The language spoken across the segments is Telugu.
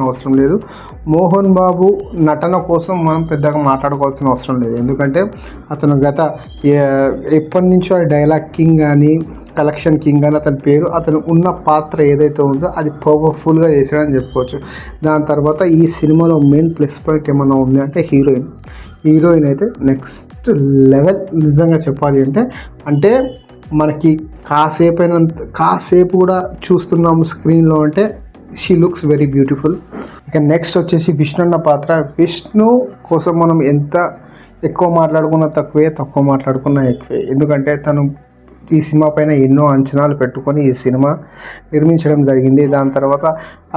అవసరం లేదు. మోహన్ బాబు నటన కోసం మనం పెద్దగా మాట్లాడుకోవాల్సిన అవసరం లేదు. ఎందుకంటే అతను ఎప్పటి నుంచో డైలాగ్ కింగ్ అని, కలెక్షన్ కింగ్ అని అతని పేరు. అతను ఉన్న పాత్ర ఏదైతే ఉందో అది పవర్ఫుల్గా చేశాడని చెప్పుకోవచ్చు. దాని తర్వాత ఈ సినిమాలో మెయిన్ ప్లస్ పాయింట్ ఏమన్నా ఉంది అంటే హీరోయిన్ అయితే నెక్స్ట్ లెవెల్. నిజంగా చెప్పాలి అంటే మనకి కాసేపు కూడా చూస్తున్నాము స్క్రీన్లో అంటే షీ లుక్స్ వెరీ బ్యూటిఫుల్. ఇక నెక్స్ట్ వచ్చేసి విష్ణు అన్న పాత్ర. విష్ణు కోసం మనం ఎంత ఎక్కువ మాట్లాడుకున్నా తక్కువ మాట్లాడుకున్నా ఎక్కువే. ఎందుకంటే తను ఈ సినిమా పైన ఎన్నో అంచనాలు పెట్టుకొని ఈ సినిమా నిర్మించడం జరిగింది. దాని తర్వాత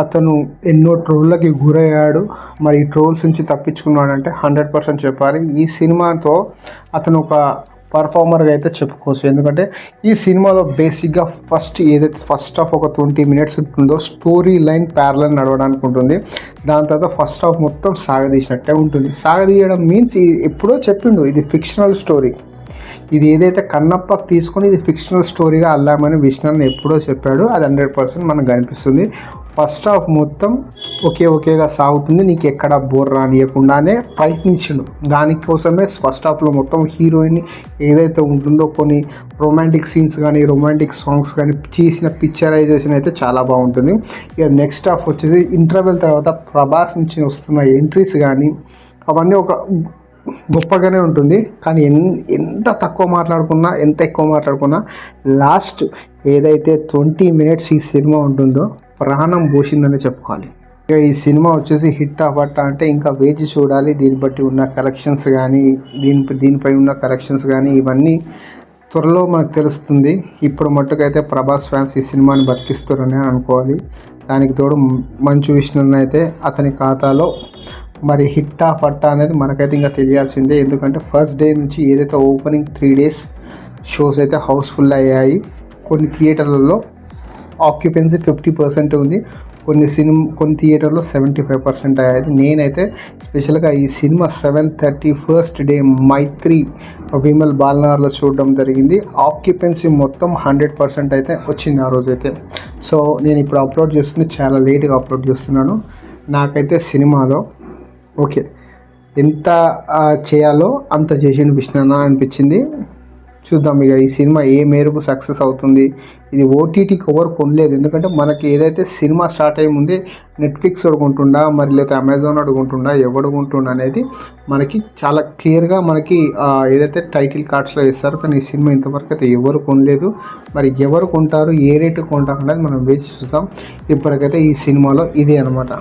అతను ఎన్నో ట్రోళ్ళకి గురయ్యాడు. మరి ఈ ట్రోల్స్ నుంచి తప్పించుకున్నాడంటే 100% చెప్పాలి. ఈ సినిమాతో అతను ఒక పర్ఫార్మర్గా అయితే చెప్పుకోవచ్చు. ఎందుకంటే ఈ సినిమాలో బేసిక్గా ఫస్ట్ హాఫ్ ఒక 20 minutes ఉంటుందో స్టోరీ లైన్ ప్యారలల్ నడవడానికి ఉంటుంది. దాని తర్వాత ఫస్ట్ హాఫ్ మొత్తం సాగదీసినట్టే ఉంటుంది. సాగదీయడం మీన్స్ ఎప్పుడో చెప్పిండు ఇది ఫిక్షనల్ స్టోరీ. ఇది ఏదైతే కన్నప్పకి తీసుకొని ఇది ఫిక్షనల్ స్టోరీగా అల్లామని విష్ణు ఎప్పుడో చెప్పాడు. అది 100% మనకు కనిపిస్తుంది. ఫస్ట్ హాఫ్ మొత్తం ఒకేగా సాగుతుంది. నీకు ఎక్కడ బోర్ రానియకుండానే ప్రయత్నించిండు. దానికోసమే ఫస్ట్ హాఫ్లో మొత్తం హీరోయిన్ ఏదైతే ఉంటుందో కొన్ని రొమాంటిక్ సీన్స్ కానీ రొమాంటిక్ సాంగ్స్ కానీ చేసిన పిక్చరైజేషన్ అయితే చాలా బాగుంటుంది. ఇక నెక్స్ట్ హాఫ్ వచ్చేసి ఇంటర్వెల్ తర్వాత ప్రభాస్ నుంచి వస్తున్న ఎంట్రీస్ కానీ అవన్నీ ఒక గొప్పగానే ఉంటుంది. కానీ ఎంత ఎక్కువ మాట్లాడుకున్నా లాస్ట్ ఏదైతే 20 minutes ఈ సినిమా ఉంటుందో ప్రాణం పోసిందని చెప్పుకోవాలి. ఇక ఈ సినిమా వచ్చేసి హిట్ అవ్వటా అంటే ఇంకా వేచి చూడాలి. దీన్ని బట్టి ఉన్న కలెక్షన్స్ కానీ దీనిపై ఉన్న కలెక్షన్స్ కానీ ఇవన్నీ త్వరలో మనకు తెలుస్తుంది. ఇప్పుడు మట్టుకైతే ప్రభాస్ ఫ్యాన్స్ ఈ సినిమాని బతికిస్తారని అనుకోవాలి. దానికి తోడు మంచు విష్ణు అయితే అతని ఖాతాలో మరి హిట్టా పట్టా అనేది మనకైతే ఇంకా తెలియాల్సిందే. ఎందుకంటే ఫస్ట్ డే నుంచి ఏదైతే ఓపెనింగ్ 3 days షోస్ అయితే హౌస్ఫుల్ అయ్యాయి. కొన్ని థియేటర్లలో ఆక్యుపెన్సీ 50% ఉంది. కొన్ని థియేటర్లో 75% అయ్యాయి. నేనైతే స్పెషల్గా ఈ సినిమా 7:30 ఫస్ట్ డే మైత్రి విమల్ బాల్నార్లో చూడడం జరిగింది. ఆక్యుపెన్సీ మొత్తం 100% అయితే వచ్చింది ఆ రోజైతే. సో నేను ఇప్పుడు అప్లోడ్ చేస్తుంది చాలా లేట్గా అప్లోడ్ చేస్తున్నాను. నాకైతే సినిమాలో ఓకే ఎంత చేయాలో అంత చేసిండు విష్ణు అన్న అనిపించింది. చూద్దాం ఇక ఈ సినిమా ఏ మేరకు సక్సెస్ అవుతుంది. ఇది ఓటీటీకి ఎవరు కొనలేదు. ఎందుకంటే మనకి ఏదైతే సినిమా స్టార్ట్ అయ్యే ముందే నెట్ఫ్లిక్స్ అడుగుంటుండా మరి లేకపోతే అమెజాన్ అడుగుంటుండా ఎవడుకుంటుండా అనేది మనకి చాలా క్లియర్గా మనకి ఏదైతే టైటిల్ కార్డ్స్లో ఇస్తారు. కానీ ఈ సినిమా ఇంతవరకు అయితే ఎవరు కొనలేదు. మరి ఎవరు కొంటారు, ఏ రేటు కొంటారు అనేది మనం వేచి చూస్తాం. ఇప్పటికైతే ఈ సినిమాలో ఇదే అనమాట.